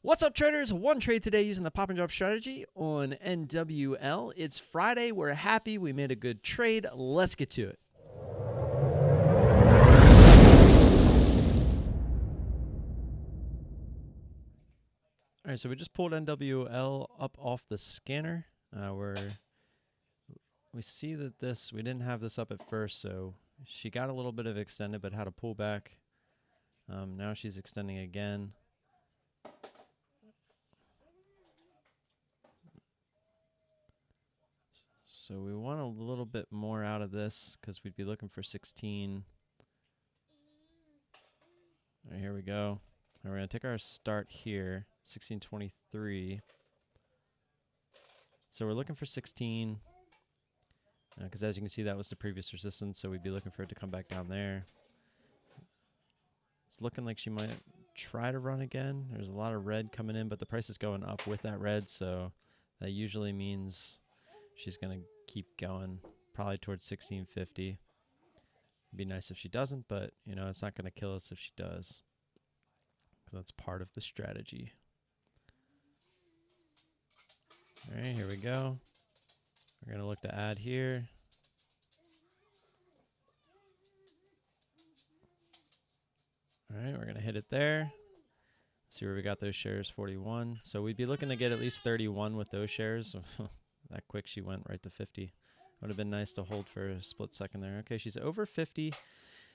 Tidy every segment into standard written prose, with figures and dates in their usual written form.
What's up, traders? One trade today using the pop and drop strategy on NWL. It's Friday. We're happy. We made a good trade. Let's get to it. All right, so we just pulled NWL up off the scanner. We see that we didn't have this up at first, so she got a little bit of extended, but had a pullback. Now she's extending again. So we want a little bit more out of this because we'd be looking for 16. All right, here we go. All right, we're going to take our start here, 1623. So we're looking for 16 because as you can see, that was the previous resistance, so we'd be looking for it to come back down there. It's looking like she might try to run again. There's a lot of red coming in, but the price is going up with that red, so that usually means she's going to keep going, probably towards 1650. It'd be nice if she doesn't, but you know, it's not going to kill us if she does, because that's part of the strategy. All right, here we go. We're going to look to add here. All right, we're going to hit it there. See where we got those shares, 41. So we'd be looking to get at least 31 with those shares. That quick, she went right to 50. Would have been nice to hold for a split second there. Okay, she's over 50.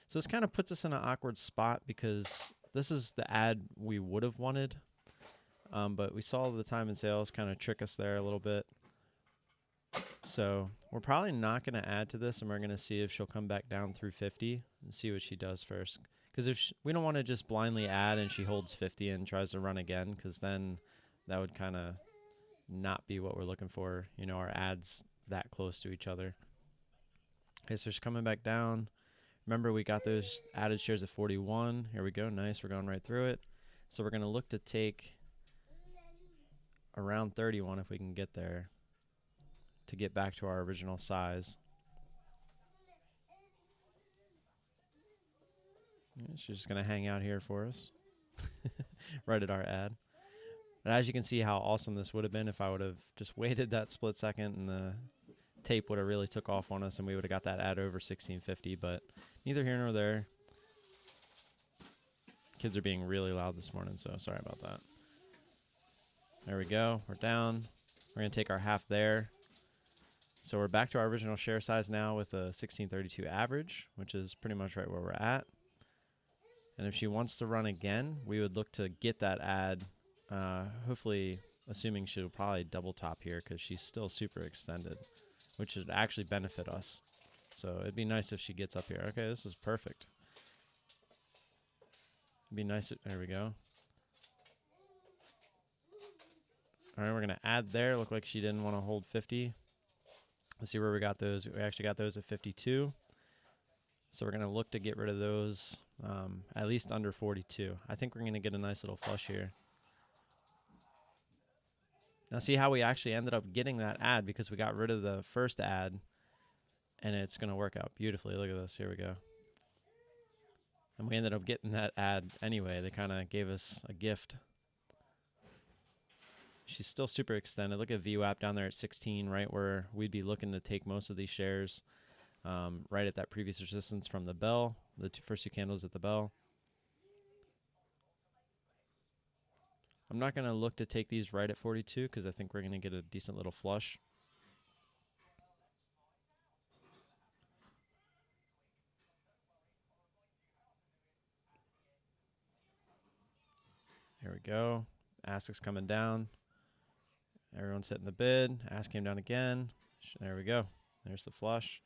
So this kind of puts us in an awkward spot because this is the ad we would have wanted. But we saw the time in sales kind of trick us there a little bit. So we're probably not going to add to this, and we're going to see if she'll come back down through 50 and see what she does first. Because if we don't want to just blindly add and she holds 50 and tries to run again, because then that would kind of not be what we're looking for. You know, our ads that close to each other. Okay, so she's coming back down. Remember, we got those added shares at 41. Here we go. Nice. We're going right through it. So we're going to look to take around 31 if we can get there to get back to our original size. Yeah, she's just going to hang out here for us right at our ad. And as you can see how awesome this would have been if I would have just waited that split second and the tape would have really took off on us and we would have got that ad over 1650, but neither here nor there. Kids are being really loud this morning, so sorry about that. There we go. We're down. We're going to take our half there. So we're back to our original share size now with a 1632 average, which is pretty much right where we're at. And if she wants to run again, we would look to get that ad, hopefully assuming she'll probably double top here because she's still super extended, which would actually benefit us. So it'd be nice if she gets up here. Okay, this is perfect. It'd be nice. There we go. All right, we're going to add there. Looked like she didn't want to hold 50. Let's see where we got those. We actually got those at 52. So we're going to look to get rid of those at least under 42. I think we're going to get a nice little flush here. Now see how we actually ended up getting that ad because we got rid of the first ad, and it's going to work out beautifully. Look at this. Here we go. And we ended up getting that ad anyway. They kind of gave us a gift. She's still super extended. Look at VWAP down there at 16, right where we'd be looking to take most of these shares, right at that previous resistance from the bell, the first two candles at the bell. I'm not going to look to take these right at 42 because I think we're going to get a decent little flush. Here we go. Ask is coming down. Everyone's hitting the bid. Ask came down again. There we go. There's the flush.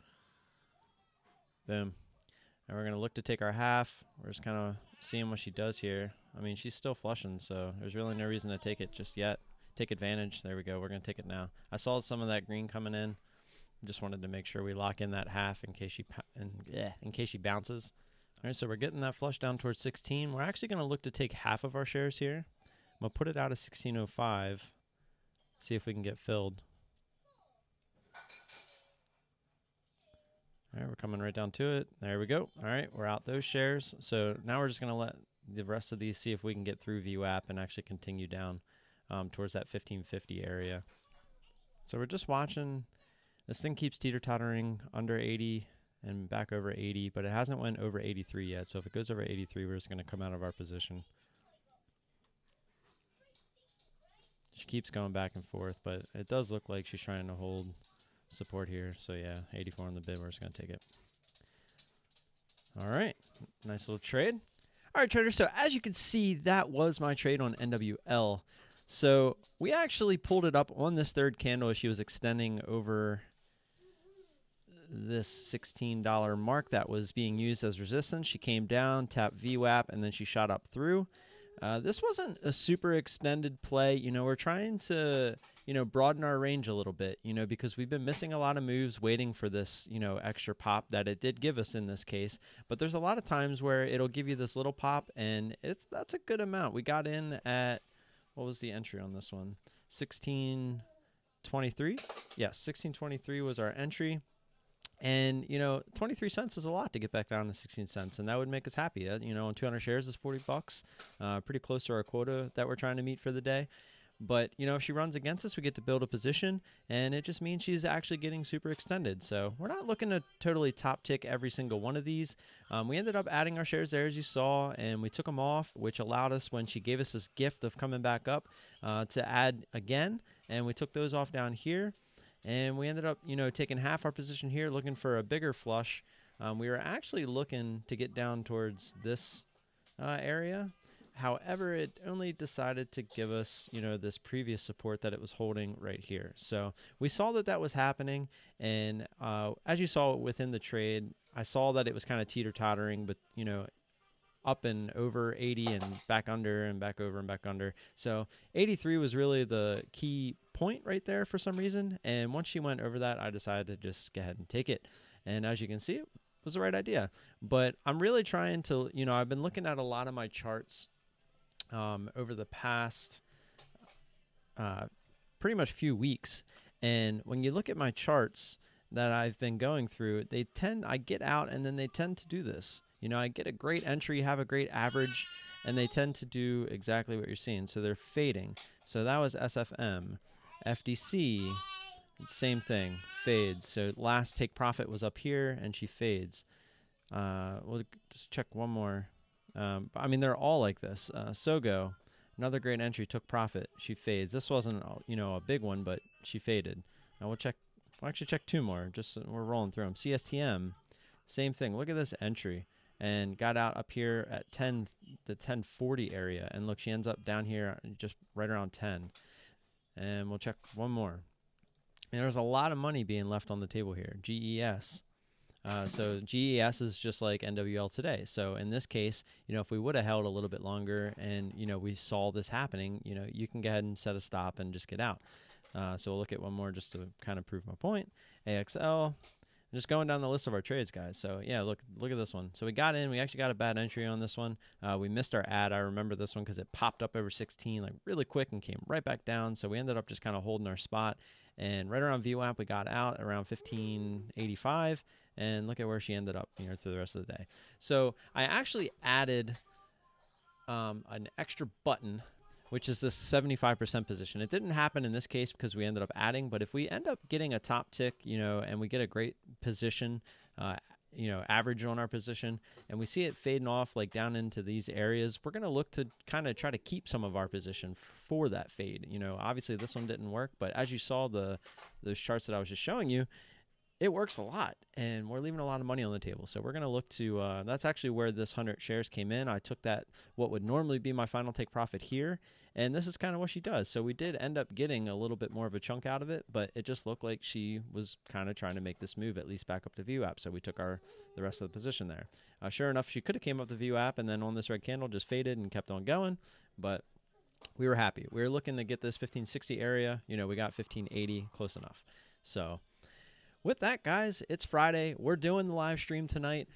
Boom. And we're going to look to take our half. We're just kind of seeing what she does here. I mean, she's still flushing, so there's really no reason to take it just yet. Take advantage. There we go. We're going to take it now. I saw some of that green coming in. Just wanted to make sure we lock in that half in case she bounces. All right, so we're getting that flush down towards 16. We're actually going to look to take half of our shares here. I'm going to put it out of 1605. See if we can get filled. All right, we're coming right down to it. There we go. All right, we're out those shares. So now we're just going to let the rest of these, see if we can get through VWAP and actually continue down towards that 1550 area. So we're just watching. This thing keeps teeter-tottering under 80 and back over 80, but it hasn't went over 83 yet. So if it goes over 83, we're just going to come out of our position. She keeps going back and forth, but it does look like she's trying to hold support here. So yeah, 84 on the bid. We're just going to take it. All right. Nice little trade. All right, traders. So as you can see, that was my trade on NWL. So we actually pulled it up on this third candle as she was extending over this $16 mark that was being used as resistance. She came down, tapped VWAP, and then she shot up through. This wasn't a super extended play. You know, we're trying to, you know, broaden our range a little bit, you know, because we've been missing a lot of moves waiting for this, you know, extra pop that it did give us in this case. But there's a lot of times where it'll give you this little pop, and that's a good amount. We got in at, what was the entry on this one? 16.23. Yes, 16.23 was our entry. And, you know, 23 cents is a lot to get back down to 16 cents, and that would make us happy. You know, on 200 shares is 40 bucks, pretty close to our quota that we're trying to meet for the day. But, you know, if she runs against us, we get to build a position, and it just means she's actually getting super extended. So we're not looking to totally top tick every single one of these. We ended up adding our shares there, as you saw, and we took them off, which allowed us, when she gave us this gift of coming back up, to add again. And we took those off down here. And we ended up, you know, taking half our position here, looking for a bigger flush. We were actually looking to get down towards this area. However, it only decided to give us, you know, this previous support that it was holding right here. So we saw that that was happening. And as you saw within the trade, I saw that it was kind of teeter-tottering, but, you know, up and over 80 and back under and back over and back under. So 83 was really the key point right there for some reason. And once she went over that, I decided to just go ahead and take it. And as you can see, it was the right idea. But I'm really trying to, you know, I've been looking at a lot of my charts over the past pretty much few weeks. And when you look at my charts that I've been going through, I get out and then they tend to do this. You know, I get a great entry, have a great average, and they tend to do exactly what you're seeing. So they're fading. So that was SFM. FDC, same thing, fades. So last take profit was up here, and she fades. We'll just check one more. I mean, they're all like this. Sogo, another great entry, took profit. She fades. This wasn't, you know, a big one, but she faded. Now we'll check. We'll actually check two more. Just we're rolling through them. CSTM, same thing. Look at this entry. And got out up here at the 1040 area. And look, she ends up down here just right around 10. And we'll check one more. And there's a lot of money being left on the table here. GES. So GES is just like NWL today. So in this case, you know, if we would have held a little bit longer and, you know, we saw this happening, you know, you can go ahead and set a stop and just get out. So we'll look at one more just to kind of prove my point. AXL. Just going down the list of our trades, guys. So, yeah, look at this one. So we got in. We actually got a bad entry on this one. We missed our ad. I remember this one because it popped up over 16 like really quick and came right back down. So we ended up just kind of holding our spot. And right around VWAP, we got out around 1585. And look at where she ended up, you know, through the rest of the day. So I actually added an extra button, which is this 75% position. It didn't happen in this case because we ended up adding, but if we end up getting a top tick, you know, and we get a great position, you know, average on our position, and we see it fading off like down into these areas, we're going to look to kind of try to keep some of our position for that fade. You know, obviously this one didn't work, but as you saw those charts that I was just showing you, it works a lot, and we're leaving a lot of money on the table. So we're going to look to, that's actually where this 100 shares came in. I took that, what would normally be my final take profit here, and this is kind of what she does. So we did end up getting a little bit more of a chunk out of it, but it just looked like she was kind of trying to make this move at least back up to VWAP. So we took the rest of the position there. Sure enough, she could have came up to VWAP and then on this red candle just faded and kept on going, but we were happy. We were looking to get this 1560 area. You know, we got 1580, close enough. So with that, guys, it's Friday. We're doing the live stream tonight.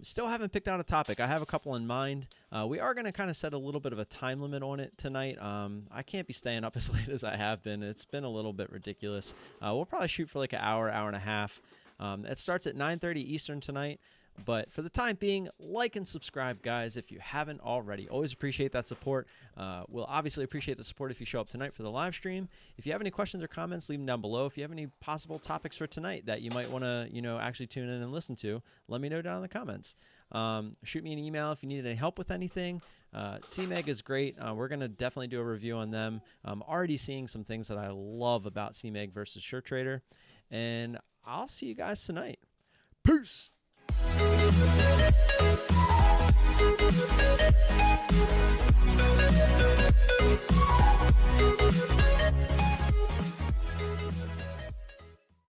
Still haven't picked out a topic. I have a couple in mind. We are going to kind of set a little bit of a time limit on it tonight. I can't be staying up as late as I have been. It's been a little bit ridiculous. We'll probably shoot for like an hour, hour and a half. It starts at 9:30 Eastern tonight. But for the time being, like and subscribe, guys, if you haven't already. Always appreciate that support. We'll obviously appreciate the support if you show up tonight for the live stream. If you have any questions or comments, leave them down below. If you have any possible topics for tonight that you might want to, actually tune in and listen to, let me know down in the comments. Shoot me an email if you need any help with anything. CMEG is great. We're going to definitely do a review on them. I'm already seeing some things that I love about CMEG versus SureTrader. And I'll see you guys tonight. Peace!